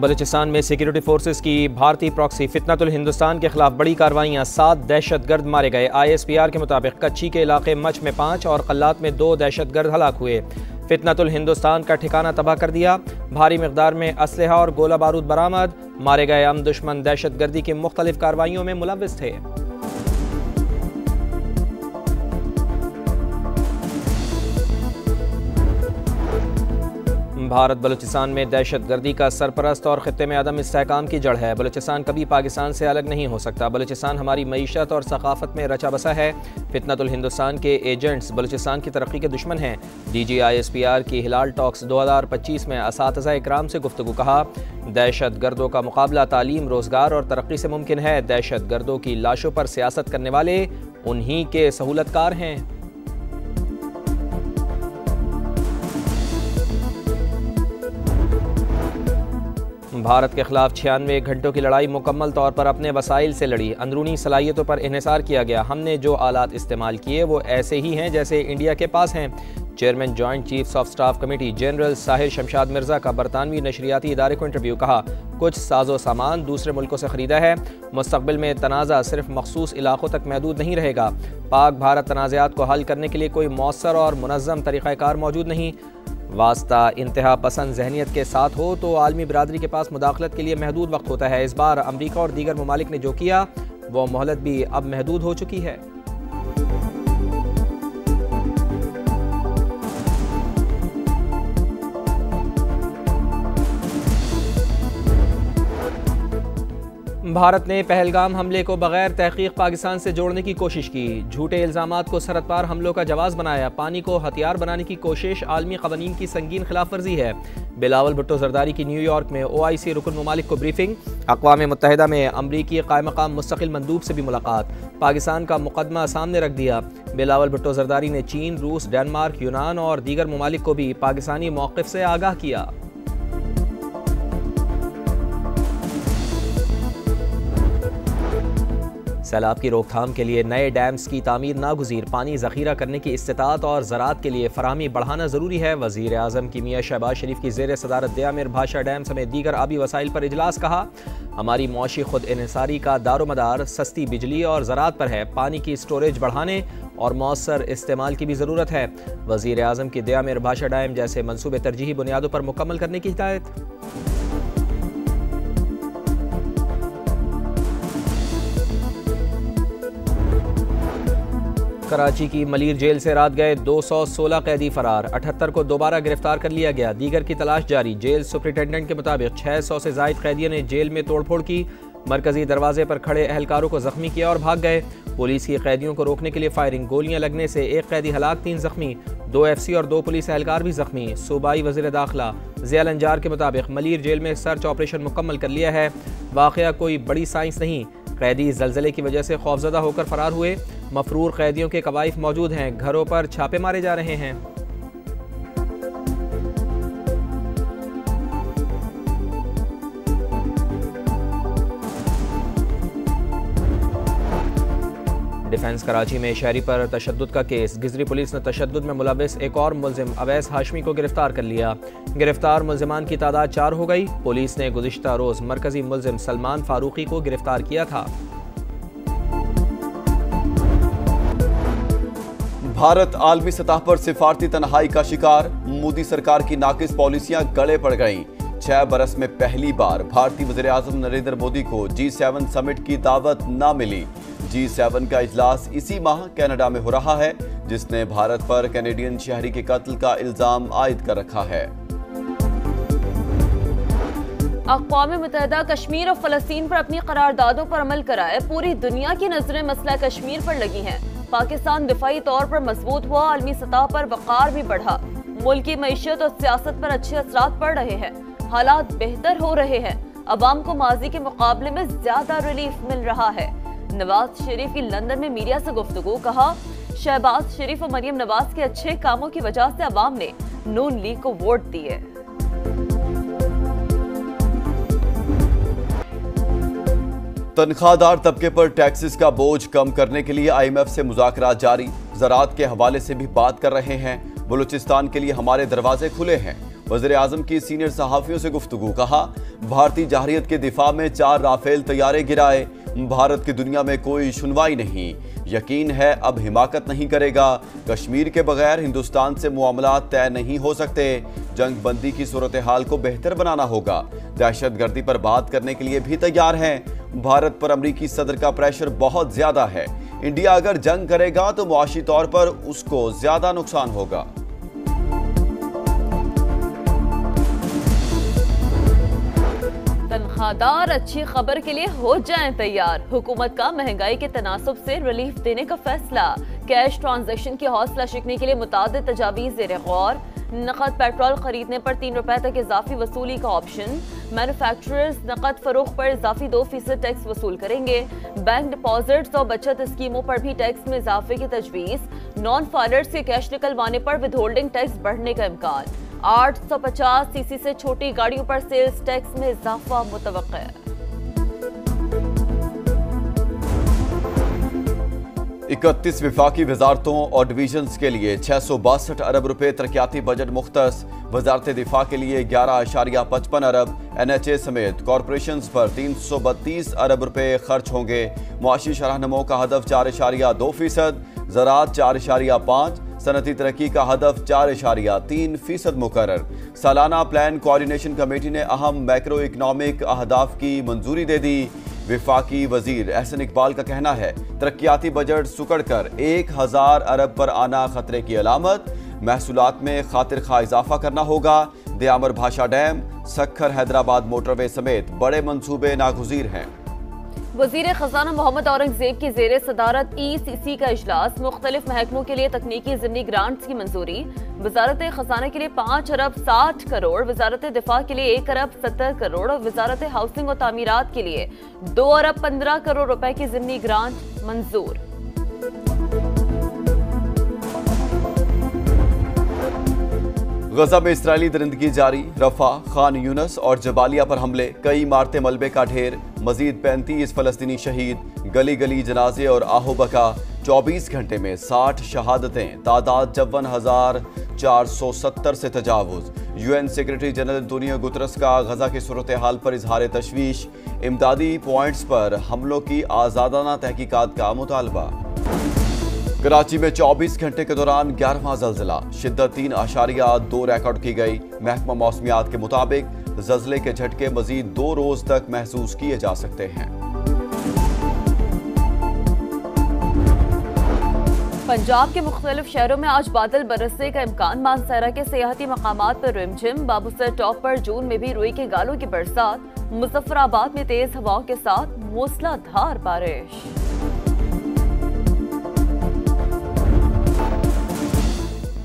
बलूचिस्तान में security forces की भारतीय प्रॉक्सी फितनतुल हिंदुस्तान के खिलाफ बड़ी कार्रवाइयाँ, 7 दहशतगर्द मारे गए। ISPR के मुताबिक कच्ची के इलाके मच में 5 और कल्लात में 2 दहशतगर्द हलाक हुए। फितनतुल हिंदुस्तान का ठिकाना तबाह कर दिया। भारी मिकदार में असलहा और गोला बारूद बरामद। मारे गए हम दुश्मन दहशतगर्दी की मुख्तलिफ कार्रवाइयों में मुलव्विस थे। भारत बलूचिस्तान में दहशतगर्दी का सरपरस्त और खित्ते में अदम इस्तेहकाम की जड़ है। बलूचिस्तान कभी पाकिस्तान से अलग नहीं हो सकता। बलूचिस्तान हमारी मईशत और सकाफत में रचा बसा है। फितनतुल हिंदुस्तान के एजेंट्स बलूचिस्तान की तरक्की के दुश्मन हैं। DG ISPR की हिलाल टॉक्स 2025 में असातिज़ा इकराम से गुफ्तगू। कहा, दहशत गर्दों का मुकाबला तालीम, रोज़गार और तरक्की से मुमकिन है। दहशत गर्दों की लाशों पर सियासत करने वाले उन्हीं के सहूलतकार हैं। भारत के खिलाफ 96 घंटों की लड़ाई मुकम्मल तौर पर अपने वसाइल से लड़ी। अंदरूनी सलाहियतों पर इन्हिसार किया गया। हमने जो आलात इस्तेमाल किए वो ऐसे ही हैं जैसे इंडिया के पास हैं। Chairman joint chiefs of staff committee general Sahir Shamshad Mirza का बरतानवी नशरियाती इदारे को इंटरव्यू। कहा, कुछ साजो सामान दूसरे मुल्कों से ख़रीदा है। मुस्तक़बिल में तनाज़ा सिर्फ मखसूस इलाकों तक महदूद नहीं रहेगा। पाक भारत तनाज़ात को हल करने के लिए कोई मौसर और मुनज़्ज़म तरीक़ाकार मौजूद नहीं। वास्ता इंतहा पसंद जहनीत के साथ हो तो आलमी बिरादरी के पास मुदाखलत के लिए महदूद वक्त होता है। इस बार अमरीका और दीगर ममालिक ने जो किया वो मोहलत भी अब महदूद हो चुकी है। भारत ने पहलगाम हमले को बगैर तहकीक पाकिस्तान से जोड़ने की कोशिश की। झूठे इल्ज़ामात को सरहदपार हमलों का जवाब बनाया। पानी को हथियार बनाने की कोशिश आलमी क़वानीन की संगीन खिलाफ वर्जी है। बिलावल भुट्टो जरदारी की न्यूयॉर्क में OIC रुकन ममालिक को ब्रीफिंग। अक़वाम मुत्तहिदा में अमरीकी क़ायम मक़ाम मुस्तक़िल मंदूब से भी मुलाकात। पाकिस्तान का मुकदमा सामने रख दिया। बिलावल भुट्टो जरदारी ने चीन, रूस, डेनमार्क, यूनान और दीगर ममालिक को भी पाकिस्तानी मौक़िफ़ से आगाह किया। सैलाब की रोकथाम के लिए नए डैम्स की तामीर नागुज़ीर। पानी ज़ख़ीरा करने की इस्तिताअत और ज़राअत के लिए फ़राहमी बढ़ाना ज़रूरी है। वज़ीर आज़म की मियां शहबाज शरीफ की ज़ेर सदारत दयामिर भाषा डैम समेत दीगर आबी वसाइल पर इजलास। कहा, हमारी मौशी खुद इन्हिसारी का दारोमदार सस्ती बिजली और ज़राअत पर है। पानी की स्टोरेज बढ़ाने और मौसर इस्तेमाल की भी ज़रूरत है। वज़ीर आज़म की दयामिर भाषा डैम जैसे मनसूबे तरजीही बुनियादों पर मुकम्मल करने की हिदायत। कराची की मलीर जेल से रात गए 216 कैदी फरार। 78 को दोबारा गिरफ्तार कर लिया गया। दीगर की तलाश जारी। जेल सुपरिटेंडेंट के मुताबिक 600 से ज़ायद कैदियों ने जेल में तोड़फोड़ की। मरकजी दरवाजे पर खड़े अहलकारों को जख्मी किया और भाग गए। पुलिस की कैदियों को रोकने के लिए फायरिंग। गोलियां लगने से 1 कैदी हलाक, 3 जख्मी। 2 FC और 2 पुलिस एहलकार भी जख्मी। सूबाई वज़ीर दाखिला ज़ियाल अंजार के मुताबिक मलीर जेल में सर्च ऑपरेशन मुकम्मल कर लिया है। वाक़या कोई बड़ी साइंस नहीं। कैदी ज़लज़ले की वजह से खौफज़दा होकर फरार हुए। मफरूर कैदियों के कवाइफ मौजूद हैं। घरों पर छापे मारे जा रहे हैं। डिफेंस कराची में शहरी पर तशद्दुद का केस। गिजरी पुलिस ने तशद्दुद में मुलव्विस एक और मुल्जिम अवैस हाशमी को गिरफ्तार कर लिया। गिरफ्तार मुल्जिमान की तादाद 4 हो गई। पुलिस ने गुज़िश्ता रोज़ मरकजी मुल्जिम सलमान फारूकी को गिरफ्तार किया था। भारत आलमी सतह पर सिफारती तन्हाई का शिकार। मोदी सरकार की नाकिस पॉलिसियां गले पड़ गईं। 6 बरस में पहली बार भारतीय वज़ीर आज़म नरेंद्र मोदी को G7 समिट की दावत न मिली। G7 का इजलास इसी माह कनाडा में हो रहा है, जिसने भारत पर कैनेडियन शहरी के कत्ल का इल्जाम आयद कर रखा है। अक़वाम मुत्तहिदा कश्मीर और फ़लस्तीन पर अपनी करारदादों पर अमल कराए। पूरी दुनिया की नजरें मसला कश्मीर पर लगी हैं। पाकिस्तान दिफाई तौर पर मजबूत हुआ। आलमी सतह पर वक़ार भी बढ़ा। मुल्क की मईशत और सियासत पर अच्छे असरात पड़ रहे हैं। हालात बेहतर हो रहे हैं। अवाम को माजी के मुकाबले में ज्यादा रिलीफ मिल रहा है। नवाज शरीफ की लंदन में मीडिया से गुफ्तगू। कहा, शहबाज शरीफ और मरियम नवाज के अच्छे कामों की वजह से अवाम ने नून लीग को वोट दिए। तनख्वाहदार तबके पर टैक्सेस का बोझ कम करने के लिए IMF से मुज़ाकरात जारी। ज़राअत के हवाले से भी बात कर रहे हैं। बलूचिस्तान के लिए हमारे दरवाजे खुले हैं। वज़ीर आज़म की सीनियर सहाफ़ियों से गुफ्तगू। कहा, भारतीय जहरियत के दिफा में 4 राफेल तैयारे गिराए। भारत की दुनिया में कोई सुनवाई नहीं, यकीन है अब हिमाकत नहीं करेगा। कश्मीर के बगैर हिंदुस्तान से मामलात तय नहीं हो सकते। जंग बंदी की सूरत हाल को बेहतर बनाना होगा। दहशतगर्दी पर बात करने के लिए भी तैयार हैं। भारत पर अमरीकी सदर का प्रेशर बहुत ज्यादा है। इंडिया अगर जंग करेगा तो मुआशी तौर पर उसको ज्यादा नुकसान होगा। तनख्वाहदार अच्छी खबर के लिए हो जाएं तैयार। हुकूमत का महंगाई के तनासुब से रिलीफ देने का फैसला। कैश ट्रांजैक्शन की हौसला शिकने के लिए मुतादिद तजावीज़ ज़ेर गौर। नकद पेट्रोल खरीदने पर 3 रुपए तक इजाफी वसूली का ऑप्शन। मैन्युफैक्चरर्स नकद फरोख्त पर इजाफी 2% टैक्स वसूल करेंगे। बैंक डिपॉजिट्स और बचत स्कीमों पर भी टैक्स में इजाफे की तजवीज़। नॉन फाइलर्स के कैश निकलवाने पर विदहोल्डिंग टैक्स बढ़ने का इम्कान। 850 सीसी से छोटी गाड़ियों पर सेल्स टैक्स में इजाफा मुतवक्का है। 31 विफाकी वजारतों और डिवीजन्स के लिए 662 अरब रुपए तरक्याती बजट मुख्तस। वजारत दिफा के लिए 11.55 अरब, NHA समेत कॉरपोरेशंस पर 332 अरब रुपए खर्च होंगे। मुआशी शरह नमो का हदफ 4.2%, ज़राअत 4.5%, सनती तरक्की का हदफ 4.3% मुकर्रर। सालाना प्लान कोऑर्डिनेशन कमेटी ने अहम मैक्रो इकनॉमिक अहदाफ की मंजूरी दे दी। विफाकी वजीर एहसन इकबाल का कहना है तरक्याती बजट सुकड़कर 1000 अरब पर आना खतरे की अलामत। महसूलात में खातिर खा इजाफा करना होगा। दयामर भाषा डैम, सक्खर हैदराबाद मोटरवे समेत बड़े मंसूबे नागुज़ीर हैं। वजीर खजाना मोहम्मद औरंगजेब की जेर सदारत ECC का इजलास। मुख्तलिफ महकमों के लिए तकनीकी ज़िमनी ग्रांट्स की मंजूरी। वजारत खजाना के लिए 5 अरब 60 करोड़, वजारत दिफा के लिए 1 अरब 70 करोड़ और वजारत हाउसिंग और तामीरात के लिए 2 अरब 15 करोड़ रुपए की ज़िमनी ग्रांट मंजूर। गजा में इसराइली दरिंदगी जारी। रफा, खान यूनस और जबालिया पर हमले, कई इमारतें मलबे का ढेर। मजीद 35 फलस्तीनी शहीद। गली गली जनाजे और आहो बका। 24 घंटे में 60 शहादतें। तादाद 54,470 से तजावुज। UN secretary general Antonio Guterres का गजा की सूरत हाल पर इजहार तशवीश। इमदादी पॉइंट्स पर हमलों की आज़ादाना तहकीकात का मुतालबा। कराची में 24 घंटे के दौरान 11वां ज़लज़ला। शिद्दत 3.2 रिकॉर्ड की गई। महकमा मौसमियात के मुताबिक ज़लज़ले के झटके मजीद 2 रोज तक महसूस किए जा सकते हैं। पंजाब के मुख्तलिफ शहरों में आज बादल बरसने का इम्कान। मानसरा के सियाहती मकामात पर रिमझिम। बाबूसर टॉप पर जून में भी रुई के गालों की बरसात। मुजफ्फराबाद में तेज हवाओं के साथ मूसलाधार बारिश।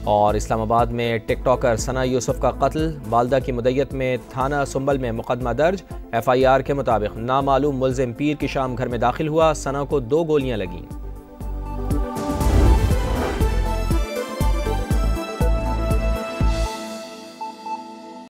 और इस्लामाबाद में टिकटॉकर सना यूसुफ का कत्ल। वालदा की मुद्दत में थाना सुंबल में मुकदमा दर्ज। FIR के मुताबिक नामालूम मुलजिम पीर की शाम घर में दाखिल हुआ। सना को 2 गोलियां लगीं।